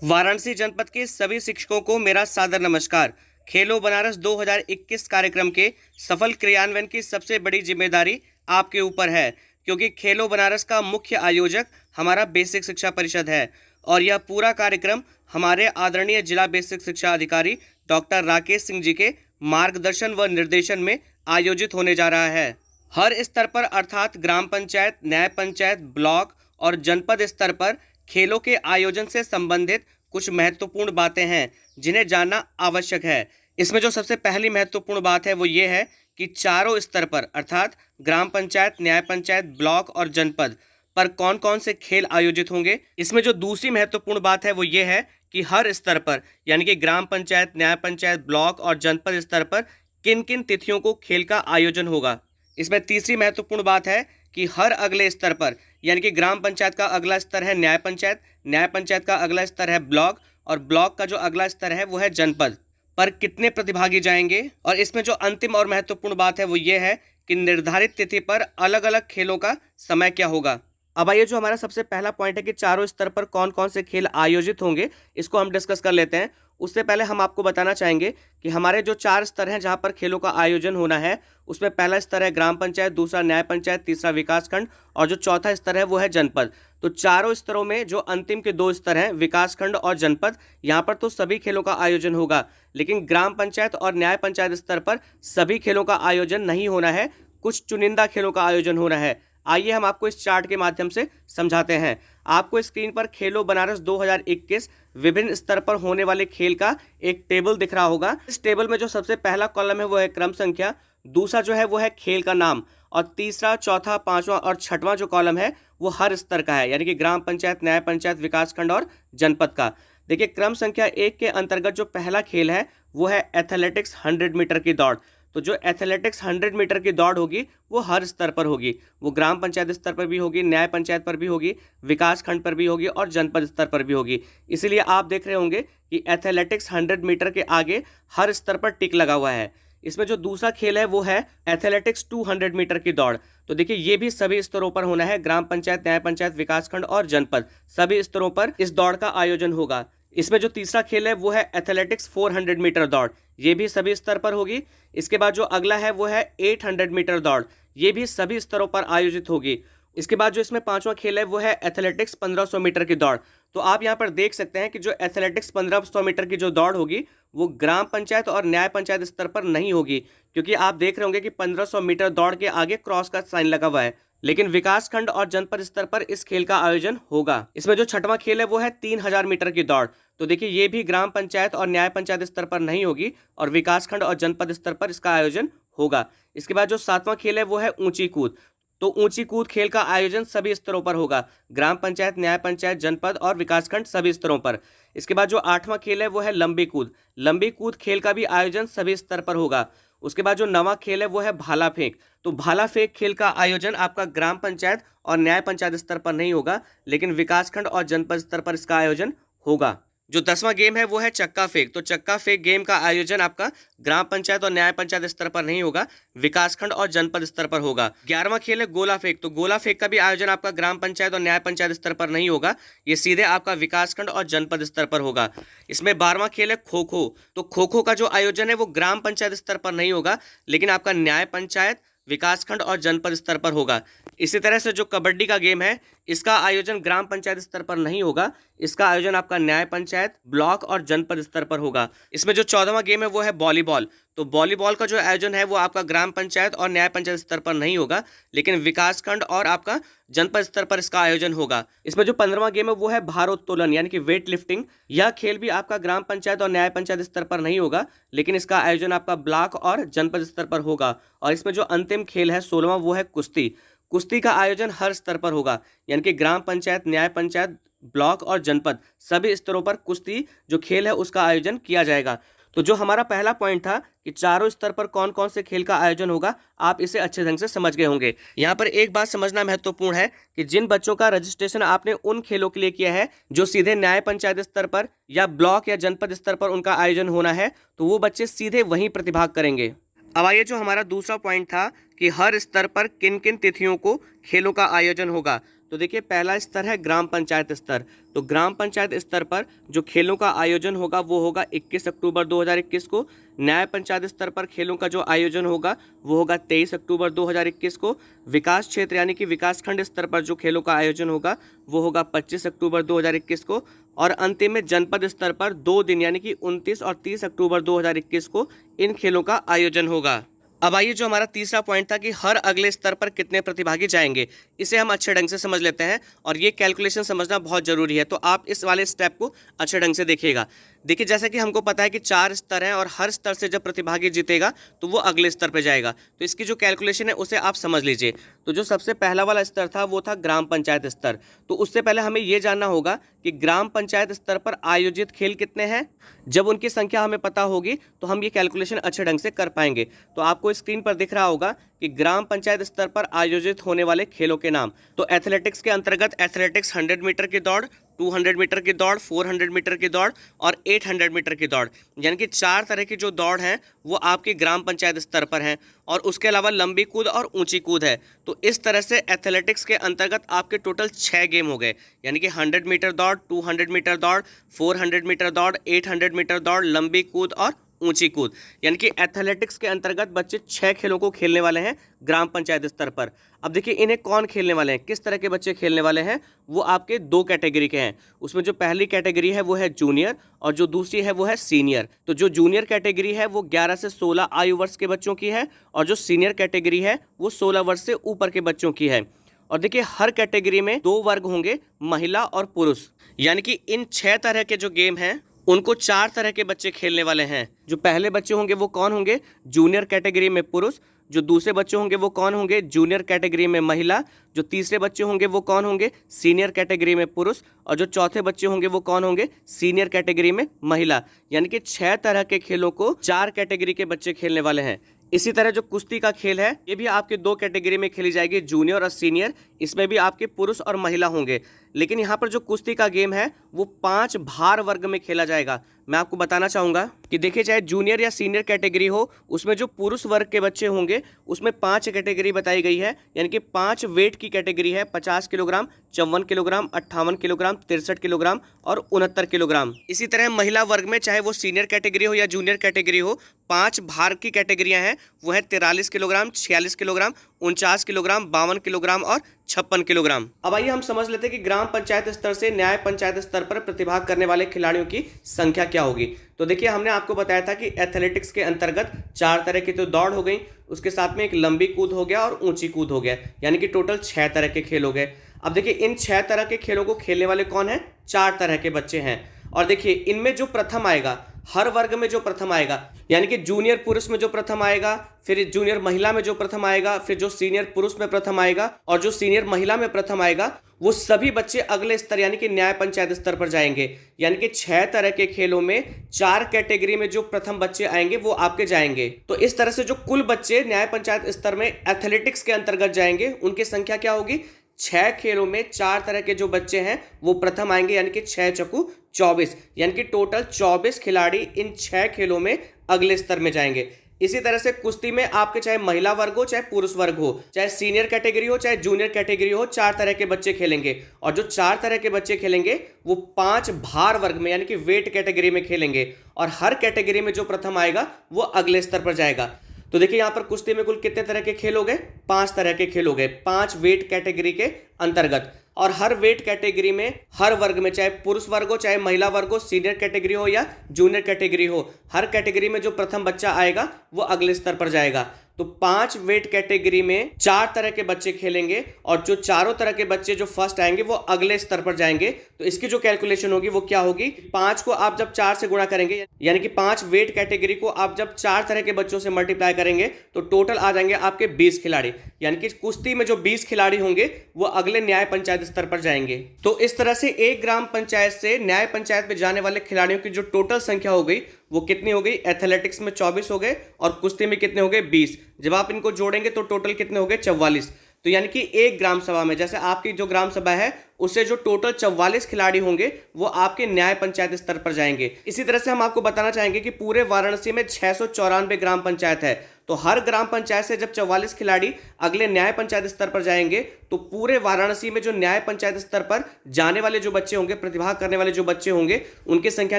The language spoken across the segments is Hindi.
वाराणसी जनपद के सभी शिक्षकों को मेरा सादर नमस्कार। खेलो बनारस 2021 कार्यक्रम के सफल क्रियान्वयन की सबसे बड़ी जिम्मेदारी आपके ऊपर है, क्योंकि खेलो बनारस का मुख्य आयोजक हमारा बेसिक शिक्षा परिषद है और यह पूरा कार्यक्रम हमारे आदरणीय जिला बेसिक शिक्षा अधिकारी डॉक्टर राकेश सिंह जी के मार्गदर्शन व निर्देशन में आयोजित होने जा रहा है। हर स्तर पर अर्थात ग्राम पंचायत, न्याय पंचायत, ब्लॉक और जनपद स्तर पर खेलों के आयोजन से संबंधित कुछ महत्वपूर्ण बातें हैं जिन्हें जानना आवश्यक है। इसमें जो सबसे पहली महत्वपूर्ण बात है वो ये है कि चारों स्तर पर अर्थात ग्राम पंचायत, न्याय पंचायत, ब्लॉक और जनपद पर कौन कौन से खेल आयोजित होंगे। इसमें जो दूसरी महत्वपूर्ण बात है वो ये है कि हर स्तर पर यानी कि ग्राम पंचायत, न्याय पंचायत, ब्लॉक और जनपद स्तर पर किन किन तिथियों को खेल का आयोजन होगा। इसमें तीसरी महत्वपूर्ण बात है कि हर अगले स्तर पर यानी कि ग्राम पंचायत का अगला स्तर है न्याय पंचायत, न्याय पंचायत का अगला स्तर है ब्लॉक और ब्लॉक का जो अगला स्तर है वो है जनपद पर कितने प्रतिभागी जाएंगे। और इसमें जो अंतिम और महत्वपूर्ण बात है वो ये है कि निर्धारित तिथि पर अलग अलग खेलों का समय क्या होगा। अब आइए जो हमारा सबसे पहला पॉइंट है कि चारों स्तर पर कौन कौन से खेल आयोजित होंगे, इसको हम डिस्कस कर लेते हैं। उससे पहले हम आपको बताना चाहेंगे कि हमारे जो चार स्तर हैं जहां पर खेलों का आयोजन होना है, उसमें पहला स्तर है ग्राम पंचायत, दूसरा न्याय पंचायत, तीसरा विकास खंड और जो चौथा स्तर है वो है जनपद। तो चारों स्तरों में जो अंतिम के दो स्तर हैं विकास खंड और जनपद, यहाँ पर तो सभी खेलों का आयोजन होगा, लेकिन ग्राम पंचायत और न्याय पंचायत स्तर पर सभी खेलों का आयोजन नहीं होना है, कुछ चुनिंदा खेलों का आयोजन होना है। आइए हम आपको इस चार्ट के माध्यम से समझाते हैं। आपको स्क्रीन पर खेलो बनारस 2021 विभिन्न स्तर पर होने वाले खेल का एक टेबल दिख रहा होगा। इस टेबल में जो सबसे पहला कॉलम है वो है क्रम संख्या, दूसरा जो है वो है खेल का नाम और तीसरा, चौथा, पांचवा और छठवां जो कॉलम है वो हर स्तर का है, यानी कि ग्राम पंचायत, न्याय पंचायत, विकासखंड और जनपद का। देखिए क्रम संख्या 1 के अंतर्गत जो पहला खेल है वो है एथलेटिक्स 100 मीटर की दौड़। तो जो एथलेटिक्स 100 मीटर की दौड़ होगी वो हर स्तर पर होगी, वो ग्राम पंचायत स्तर पर भी होगी, न्याय पंचायत पर भी होगी, विकास खंड पर भी होगी और जनपद स्तर पर भी होगी। इसीलिए आप देख रहे होंगे कि एथलेटिक्स 100 मीटर के आगे हर स्तर पर टिक लगा हुआ है। इसमें जो दूसरा खेल है वो है एथलेटिक्स 200 मीटर की दौड़। तो देखिए ये भी सभी स्तरों पर होना है, ग्राम पंचायत, न्याय पंचायत, विकासखंड और जनपद सभी स्तरों पर इस दौड़ का आयोजन होगा। इसमें जो तीसरा खेल है वो है एथलेटिक्स 400 मीटर दौड़, ये भी सभी स्तर पर होगी। इसके बाद जो अगला है वो है 800 मीटर दौड़, ये भी सभी स्तरों पर आयोजित होगी। इसके बाद जो इसमें पांचवा खेल है वो है एथलेटिक्स 1500 मीटर की दौड़। तो आप यहाँ पर देख सकते हैं कि जो एथलेटिक्स 1500 मीटर की जो दौड़ होगी वो ग्राम पंचायत और न्याय पंचायत स्तर पर नहीं होगी, क्योंकि आप देख रहे होंगे कि 1500 मीटर दौड़ के आगे क्रॉस का साइन लगा हुआ है, लेकिन विकास खंड और जनपद स्तर पर इस खेल का आयोजन होगा। इसमें जो छठवां खेल है वो है 3000 मीटर की दौड़। तो देखिए ये भी ग्राम पंचायत और न्याय पंचायत स्तर पर नहीं होगी और विकास खंड और जनपद स्तर पर इसका आयोजन होगा। इसके बाद जो सातवां खेल है वो है ऊंची कूद। तो ऊंची कूद खेल का आयोजन सभी स्तरों पर होगा, ग्राम पंचायत, न्याय पंचायत, जनपद और विकासखंड सभी स्तरों पर। इसके बाद जो आठवां खेल है वो है लंबी कूद। लंबी कूद खेल का भी आयोजन सभी स्तर पर होगा। उसके बाद जो नवा खेल है वो है भाला फेंक। तो भाला फेंक खेल का आयोजन आपका ग्राम पंचायत और न्याय पंचायत स्तर पर नहीं होगा, लेकिन विकासखंड और जनपद स्तर पर इसका आयोजन होगा। जो 10वां गेम है वो है चक्का फेंक। तो चक्का फेंक गेम का आयोजन आपका ग्राम पंचायत और न्याय पंचायत स्तर पर नहीं होगा, विकासखंड और जनपद स्तर पर होगा। 11वां खेल है गोला फेंक। तो गोला फेंक का भी आयोजन आपका ग्राम पंचायत और न्याय पंचायत स्तर पर नहीं होगा, ये सीधे आपका विकासखंड और जनपद स्तर पर होगा। इसमें 12वां खेल है खो खो। तो खो खो का जो आयोजन है वो ग्राम पंचायत स्तर पर नहीं होगा, लेकिन आपका न्याय पंचायत, विकासखंड और जनपद स्तर पर होगा। इसी तरह से जो कबड्डी का गेम है इसका आयोजन ग्राम पंचायत स्तर पर नहीं होगा, इसका आयोजन आपका न्याय पंचायत, ब्लॉक और जनपद स्तर पर होगा। इसमें जो 14वां गेम है वो है वॉलीबॉल। तो वॉलीबॉल का जो आयोजन है वो आपका ग्राम पंचायत और न्याय पंचायत स्तर पर नहीं होगा, लेकिन विकासखंड और आपका जनपद स्तर पर इसका आयोजन होगा। इसमें जो 15वां गेम है वो है भारोत्तोलन यानी कि वेट लिफ्टिंग। यह खेल भी आपका ग्राम पंचायत और न्याय पंचायत स्तर पर नहीं होगा, लेकिन इसका आयोजन आपका ब्लॉक और जनपद स्तर पर होगा। और इसमें जो अंतिम खेल है 16वां वो है कुश्ती। कुश्ती का आयोजन हर स्तर पर होगा, यानी कि ग्राम पंचायत, न्याय पंचायत, ब्लॉक और जनपद सभी स्तरों पर कुश्ती जो खेल है उसका आयोजन किया जाएगा। तो जो हमारा पहला पॉइंट था कि चारों स्तर पर कौन कौन से खेल का आयोजन होगा, आप इसे अच्छे ढंग से समझ गए होंगे। यहाँ पर एक बात समझना महत्वपूर्ण है कि जिन बच्चों का रजिस्ट्रेशन आपने उन खेलों के लिए किया है जो सीधे न्याय पंचायत स्तर पर या ब्लॉक या जनपद स्तर पर उनका आयोजन होना है, तो वो बच्चे सीधे वहीं प्रतिभाग करेंगे। अब आइए जो हमारा दूसरा पॉइंट था कि हर स्तर पर किन किन तिथियों को खेलों का आयोजन होगा, तो देखिए पहला स्तर है ग्राम पंचायत स्तर। तो ग्राम पंचायत स्तर पर जो खेलों का आयोजन होगा वो होगा 21 अक्टूबर 2021 को। न्याय पंचायत स्तर पर खेलों का जो आयोजन होगा वो होगा 23 अक्टूबर 2021 को। विकास क्षेत्र यानी कि विकास खंड स्तर पर जो खेलों का आयोजन होगा वो होगा 25 अक्टूबर 2021 को। और अंतिम में जनपद स्तर पर 2 दिन यानी कि 29 और 30 अक्टूबर 2021 को इन खेलों का आयोजन होगा। अब आइए जो हमारा तीसरा पॉइंट था कि हर अगले स्तर पर कितने प्रतिभागी जाएंगे, इसे हम अच्छे ढंग से समझ लेते हैं और ये कैलकुलेशन समझना बहुत ज़रूरी है। तो आप इस वाले स्टेप को अच्छे ढंग से देखिएगा। देखिए जैसा कि हमको पता है कि 4 स्तर हैं और हर स्तर से जब प्रतिभागी जीतेगा तो वो अगले स्तर पर जाएगा। तो इसकी जो कैलकुलेशन है उसे आप समझ लीजिए। तो जो सबसे पहला वाला स्तर था वो था ग्राम पंचायत स्तर। तो उससे पहले हमें ये जानना होगा कि ग्राम पंचायत स्तर पर आयोजित खेल कितने हैं। जब उनकी संख्या हमें पता होगी तो हम ये कैलकुलेशन अच्छे ढंग से कर पाएंगे। तो आपको स्क्रीन पर दिख रहा होगा कि ग्राम पंचायत स्तर पर आयोजित होने वाले खेलों के नाम। तो एथलेटिक्स के अंतर्गत एथलेटिक्स 100 मीटर की दौड़, 200 मीटर की दौड़, 400 मीटर की दौड़ और 800 मीटर की दौड़, यानी कि 4 तरह की जो दौड़ हैं वो आपकी ग्राम पंचायत स्तर पर हैं। और उसके अलावा लंबी कूद और ऊंची कूद है। तो इस तरह से एथलेटिक्स के अंतर्गत आपके टोटल 6 गेम हो गए, यानी कि 100 मीटर दौड़, 200 मीटर दौड़, 400 मीटर दौड़, 800 मीटर दौड़, लंबी कूद और ऊंची कूद। यानी कि एथलेटिक्स के अंतर्गत बच्चे 6 खेलों को खेलने वाले हैं ग्राम पंचायत स्तर पर। अब देखिए इन्हें कौन खेलने वाले हैं, किस तरह के बच्चे खेलने वाले हैं। वो आपके 2 कैटेगरी के हैं। उसमें जो पहली कैटेगरी है वो है जूनियर और जो दूसरी है वो है सीनियर। तो जो जूनियर कैटेगरी है वो 11 से 16 आयु वर्ष के बच्चों की है और जो सीनियर कैटेगरी है वो 16 वर्ष से ऊपर के बच्चों की है। और देखिए हर कैटेगरी में 2 वर्ग होंगे, महिला और पुरुष। यानी कि इन 6 तरह के जो गेम हैं उनको 4 तरह के बच्चे खेलने वाले हैं। जो पहले बच्चे होंगे वो कौन होंगे, जूनियर कैटेगरी में पुरुष। जो दूसरे बच्चे होंगे वो कौन होंगे, जूनियर कैटेगरी में महिला। जो तीसरे बच्चे होंगे वो कौन होंगे, सीनियर कैटेगरी में पुरुष। और जो चौथे बच्चे होंगे वो कौन होंगे, सीनियर कैटेगरी में महिला। यानी कि 6 तरह के खेलों को 4 कैटेगरी के बच्चे खेलने वाले हैं। इसी तरह जो कुश्ती का खेल है ये भी आपके 2 कैटेगरी में खेली जाएगी, जूनियर और सीनियर। इसमें भी आपके पुरुष और महिला होंगे। लेकिन यहाँ पर जो कुश्ती का गेम है वो 5 भार वर्ग में खेला जाएगा। मैं आपको बताना चाहूँगा कि देखिए चाहे जूनियर या सीनियर कैटेगरी हो, उसमें जो पुरुष वर्ग के बच्चे होंगे उसमें 5 कैटेगरी बताई गई है। यानी कि 5 वेट की कैटेगरी है, 50 किलोग्राम, 54 किलोग्राम, 58 किलोग्राम, 63 किलोग्राम और 69 किलोग्राम। इसी तरह महिला वर्ग में चाहे वो सीनियर कैटेगरी हो या जूनियर कैटेगरी हो, 5 भार की कैटेगरियाँ हैं। वो है 43 किलोग्राम, 46 किलोग्राम, 49 किलोग्राम, 52 किलोग्राम और 56 किलोग्राम। अब आइए हम समझ लेते हैं कि ग्राम पंचायत स्तर से न्याय पंचायत स्तर पर प्रतिभाग करने वाले खिलाड़ियों की संख्या क्या होगी। तो देखिए हमने आपको बताया था कि एथलेटिक्स के अंतर्गत 4 तरह की तो दौड़ हो गई, उसके साथ में एक लंबी कूद हो गया और ऊंची कूद हो गया, यानी कि टोटल 6 तरह के खेल हो गए। अब देखिए इन 6 तरह के खेलों को खेलने वाले कौन है, 4 तरह के बच्चे हैं। और देखिए इनमें जो प्रथम आएगा, हर वर्ग में जो प्रथम आएगा, यानी कि जूनियर पुरुष में जो प्रथम आएगा, फिर जूनियर महिला में जो प्रथम आएगा, फिर जो सीनियर पुरुष में प्रथम आएगा और जो सीनियर महिला में प्रथम आएगा, वो सभी बच्चे अगले स्तर यानी कि न्याय पंचायत स्तर पर जाएंगे। यानी कि 6 तरह के खेलों में 4 कैटेगरी में जो प्रथम बच्चे आएंगे वो आपके जाएंगे। तो इस तरह से जो कुल बच्चे न्याय पंचायत स्तर में एथलेटिक्स के अंतर्गत जाएंगे उनकी संख्या क्या होगी, 6 खेलों में 4 तरह के जो बच्चे हैं वो प्रथम आएंगे, यानी कि 6 चौकू 24, यानी कि टोटल 24 खिलाड़ी इन 6 खेलों में अगले स्तर में जाएंगे। इसी तरह से कुश्ती में आपके चाहे महिला वर्ग हो चाहे पुरुष वर्ग हो, चाहे सीनियर कैटेगरी हो चाहे जूनियर कैटेगरी हो, 4 तरह के बच्चे खेलेंगे। और जो 4 तरह के बच्चे खेलेंगे वो 5 भार वर्ग में यानी कि वेट कैटेगरी में खेलेंगे और हर कैटेगरी में जो प्रथम आएगा वो अगले स्तर पर जाएगा। तो देखिए यहाँ पर कुश्ती में कुल कितने तरह के खेल हो गए, 5 तरह के खेल हो गए, 5 वेट कैटेगरी के अंतर्गत। और हर वेट कैटेगरी में, हर वर्ग में, चाहे पुरुष वर्ग हो चाहे महिला वर्ग हो, सीनियर कैटेगरी हो या जूनियर कैटेगरी हो, हर कैटेगरी में जो प्रथम बच्चा आएगा वो अगले स्तर पर जाएगा। तो 5 वेट कैटेगरी में 4 तरह के बच्चे खेलेंगे और जो चारों तरह के बच्चे जो फर्स्ट आएंगे वो अगले स्तर पर जाएंगे। तो इसकी जो कैलकुलेशन होगी वो क्या होगी, 5 को आप जब 4 से गुणा करेंगे, यानी कि 5 वेट कैटेगरी को आप जब 4 तरह के बच्चों से मल्टीप्लाई करेंगे तो टोटल आ जाएंगे आपके 20 खिलाड़ी। यानी कि कुश्ती में जो 20 खिलाड़ी होंगे वो अगले न्याय पंचायत स्तर पर जाएंगे। तो इस तरह से एक ग्राम पंचायत से न्याय पंचायत में जाने वाले खिलाड़ियों की जो टोटल संख्या हो गई वो कितनी हो गई, एथलेटिक्स में 24 हो गए और कुश्ती में कितने हो गए, 20। जब आप इनको जोड़ेंगे तो टोटल कितने हो गए, 44। तो यानी कि एक ग्राम सभा में, जैसे आपकी जो ग्राम सभा है उससे जो टोटल 44 खिलाड़ी होंगे वो आपके न्याय पंचायत स्तर पर जाएंगे। इसी तरह से हम आपको बताना चाहेंगे कि पूरे वाराणसी में 694 ग्राम पंचायत है। तो हर ग्राम पंचायत से जब 44 खिलाड़ी अगले न्याय पंचायत स्तर पर जाएंगे तो पूरे वाराणसी में जो न्याय पंचायत स्तर पर जाने वाले जो बच्चे होंगे, प्रतिभाग करने वाले जो बच्चे होंगे, उनकी संख्या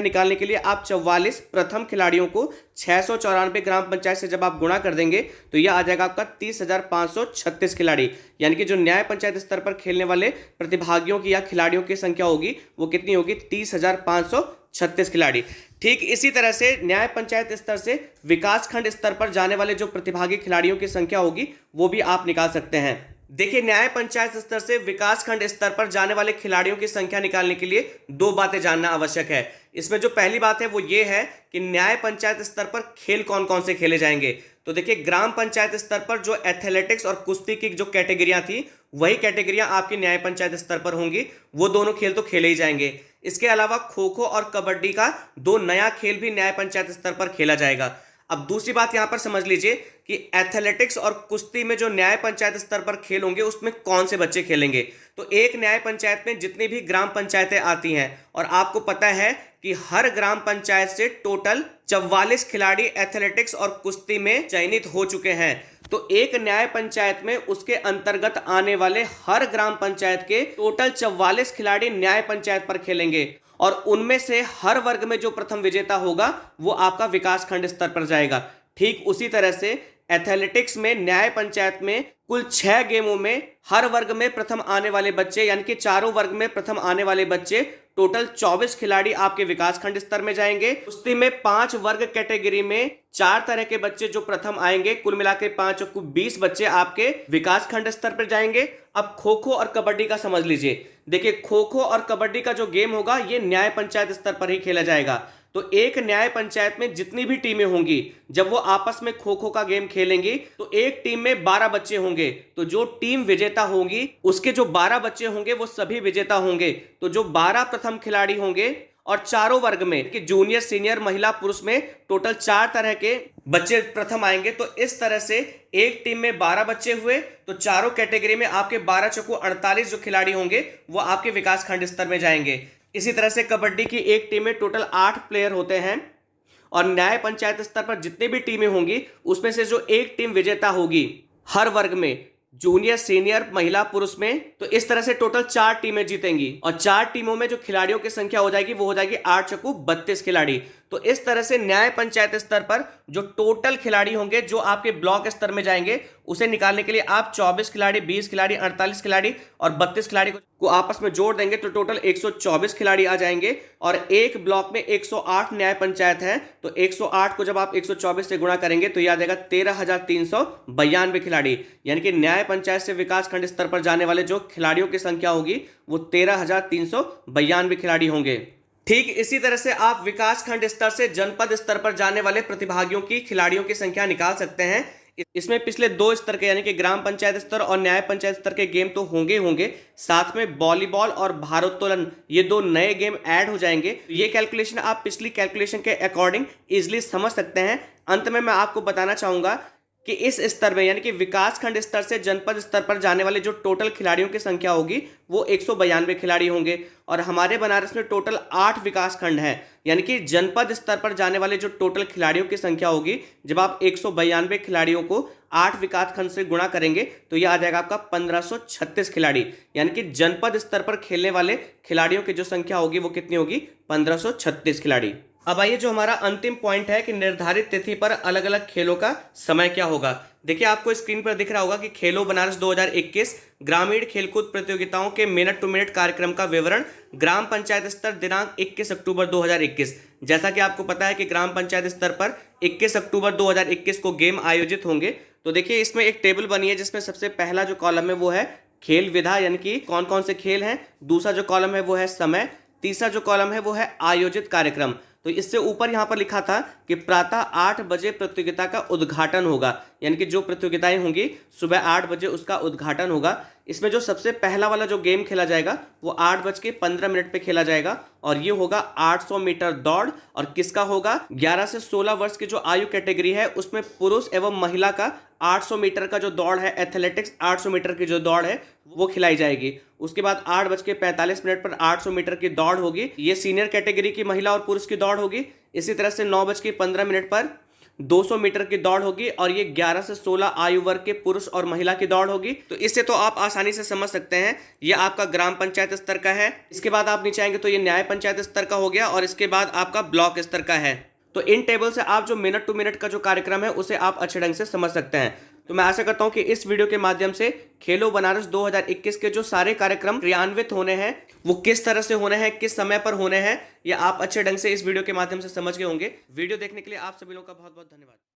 निकालने के लिए आप 44 प्रथम खिलाड़ियों को 694 ग्राम पंचायत से जब आप गुणा कर देंगे तो यह आ जाएगा आपका 30,536 खिलाड़ी। यानी कि जो न्याय पंचायत स्तर पर खेलने वाले प्रतिभागियों की या खिलाड़ियों की संख्या होगी वो कितनी होगी? 30,536 खिलाड़ी। ठीक इसी तरह से न्याय पंचायत स्तर से विकास खंड स्तर पर जाने वाले जो प्रतिभागी खिलाड़ियों की संख्या होगी वो भी आप निकाल सकते हैं। देखिए, न्याय पंचायत स्तर से विकास खंड स्तर पर जाने वाले खिलाड़ियों की संख्या निकालने के लिए दो बातें जानना आवश्यक है। इसमें जो पहली बात है वो ये है कि न्याय पंचायत स्तर पर खेल कौन कौन से खेले जाएंगे। तो देखिए, ग्राम पंचायत स्तर पर जो एथलेटिक्स और कुश्ती की जो कैटेगरियां थी वही कैटेगरियां आपकी न्याय पंचायत स्तर पर होंगी, वो दोनों खेल तो खेले ही जाएंगे। इसके अलावा खो खो और कबड्डी का दो नया खेल भी न्याय पंचायत स्तर पर खेला जाएगा। अब दूसरी बात यहां पर समझ लीजिए कि एथलेटिक्स और कुश्ती में जो न्याय पंचायत स्तर पर खेल होंगे उसमें कौन से बच्चे खेलेंगे। तो एक न्याय पंचायत में जितनी भी ग्राम पंचायतें आती हैं, और आपको पता है कि हर ग्राम पंचायत से टोटल 44 खिलाड़ी एथलेटिक्स और कुश्ती में चयनित हो चुके हैं। तो एक न्याय पंचायत में उसके अंतर्गत आने वाले हर ग्राम पंचायत के टोटल 44 खिलाड़ी न्याय पंचायत पर खेलेंगे, और उनमें से हर वर्ग में जो प्रथम विजेता होगा वो आपका विकास खंड स्तर पर जाएगा। ठीक उसी तरह से एथलेटिक्स में न्याय पंचायत में कुल 6 गेमों में हर वर्ग में प्रथम आने वाले बच्चे, यानी कि चारों वर्ग में प्रथम आने वाले बच्चे, टोटल 24 खिलाड़ी आपके विकास खंड स्तर में जाएंगे। कुश्ती में 5 वर्ग कैटेगरी में 4 तरह के बच्चे जो प्रथम आएंगे, कुल मिला के 5 और 20 बच्चे आपके विकास खंड स्तर पर जाएंगे। अब खो खो और कबड्डी का समझ लीजिए। देखिए, खो खो और कबड्डी का जो गेम होगा ये न्याय पंचायत स्तर पर ही खेला जाएगा। तो एक न्याय पंचायत में जितनी भी टीमें होंगी, जब वो आपस में खो खो का गेम खेलेंगी तो एक टीम में 12 बच्चे होंगे। तो जो टीम विजेता होगी उसके जो 12 बच्चे होंगे वो सभी विजेता होंगे। तो जो 12 प्रथम खिलाड़ी होंगे, और चारों वर्ग में कि जूनियर, सीनियर, महिला, पुरुष में टोटल 4 तरह के बच्चे प्रथम आएंगे। तो इस तरह से एक टीम में 12 बच्चे हुए, तो चारों कैटेगरी में आपके 12 चौको 48 जो खिलाड़ी होंगे वो आपके विकास खंड स्तर में जाएंगे। इसी तरह से कबड्डी की एक टीम में टोटल 8 प्लेयर होते हैं, और न्याय पंचायत स्तर पर जितनी भी टीमें होंगी उसमें से जो एक टीम विजेता होगी हर वर्ग में, जूनियर, सीनियर, महिला, पुरुष में, तो इस तरह से टोटल 4 टीमें जीतेंगी। और 4 टीमों में जो खिलाड़ियों की संख्या हो जाएगी वो हो जाएगी 8 चौको 32 खिलाड़ी। तो इस तरह से न्याय पंचायत स्तर पर जो टोटल खिलाड़ी होंगे जो आपके ब्लॉक स्तर में जाएंगे उसे निकालने के लिए आप 24 खिलाड़ी, 20 खिलाड़ी, 48 खिलाड़ी और 32 खिलाड़ी को आपस में जोड़ देंगे तो टोटल 124 खिलाड़ी आ जाएंगे। और एक ब्लॉक में 108 न्याय पंचायत है, तो 108 को जब आप 124 से गुणा करेंगे तो यह आ जाएगा 13,392 खिलाड़ी। यानी कि न्याय पंचायत से विकास खंड स्तर पर जाने वाले जो खिलाड़ियों की संख्या होगी वो 13,392 खिलाड़ी होंगे। ठीक इसी तरह से आप विकास खंड स्तर से जनपद स्तर पर जाने वाले प्रतिभागियों की, खिलाड़ियों की संख्या निकाल सकते हैं। इसमें पिछले 2 स्तर के यानी कि ग्राम पंचायत स्तर और न्याय पंचायत स्तर के गेम तो होंगे, साथ में वॉलीबॉल और भारोत्तोलन ये 2 नए गेम ऐड हो जाएंगे। ये कैलकुलेशन आप पिछली कैलकुलेशन के अकॉर्डिंग इजिली समझ सकते हैं। अंत में मैं आपको बताना चाहूंगा कि इस स्तर में यानी कि विकास खंड स्तर से जनपद स्तर पर जाने वाले जो टोटल खिलाड़ियों की संख्या होगी वो 192 खिलाड़ी होंगे। और हमारे बनारस में टोटल 8 विकास खंड हैं, यानी कि जनपद स्तर पर जाने वाले जो टोटल खिलाड़ियों की संख्या होगी, जब आप 192 खिलाड़ियों को 8 विकास खंड से गुणा करेंगे तो यह आ जाएगा आपका 1536 खिलाड़ी। यानी कि जनपद स्तर पर खेलने वाले खिलाड़ियों की जो संख्या होगी वो कितनी होगी? 1536 खिलाड़ी। अब आइए जो हमारा अंतिम पॉइंट है कि निर्धारित तिथि पर अलग अलग खेलों का समय क्या होगा। देखिए, आपको स्क्रीन पर दिख रहा होगा कि खेलो बनारस 2021 ग्रामीण खेलकूद प्रतियोगिताओं के मिनट टू मिनट कार्यक्रम का विवरण ग्राम पंचायत स्तर दिनांक 21 अक्टूबर 2021। जैसा कि आपको पता है कि ग्राम पंचायत स्तर पर 21 अक्टूबर 2021 को गेम आयोजित होंगे। तो देखिए, इसमें एक टेबल बनी है जिसमें सबसे पहला जो कॉलम है वो है खेल विधा, यानी कि कौन कौन से खेल हैं। दूसरा जो कॉलम है वो है समय। तीसरा जो कॉलम है वो है आयोजित कार्यक्रम। तो इससे ऊपर यहाँ पर लिखा था कि प्रातः 8 बजे प्रतियोगिता का उद्घाटन होगा, यानी कि जो प्रतियोगिताएं होंगी सुबह 8 बजे उसका उद्घाटन होगा। इसमें जो सबसे पहला वाला जो गेम खेला जाएगा वो 8:15 पे खेला जाएगा, और ये होगा 800 मीटर दौड़। और किसका होगा? 11 से 16 वर्ष की जो आयु कैटेगरी है उसमें पुरुष एवं महिला का 800 मीटर का जो दौड़ है, एथलेटिक्स 800 मीटर की जो दौड़ है वो खिलाई जाएगी। उसके बाद 8:45 पर 800 मीटर की दौड़ होगी, ये सीनियर कैटेगरी की महिला और पुरुष की दौड़ होगी। इसी तरह से 9:15 पर 200 मीटर की दौड़ होगी और ये 11 से 16 आयु वर्ग के पुरुष और महिला की दौड़ होगी। तो इससे तो आप आसानी से समझ सकते हैं ये आपका ग्राम पंचायत स्तर का है। इसके बाद आप नीचे आएंगे तो ये न्याय पंचायत स्तर का हो गया और इसके बाद आपका ब्लॉक स्तर का है। तो इन टेबल से आप जो मिनट टू मिनट का जो कार्यक्रम है उसे आप अच्छे ढंग से समझ सकते हैं। तो मैं आशा करता हूं कि इस वीडियो के माध्यम से खेलो बनारस 2021 के जो सारे कार्यक्रम क्रियान्वित होने हैं वो किस तरह से होने हैं, किस समय पर होने हैं, ये आप अच्छे ढंग से इस वीडियो के माध्यम से समझ गए होंगे। वीडियो देखने के लिए आप सभी लोगों का बहुत बहुत धन्यवाद।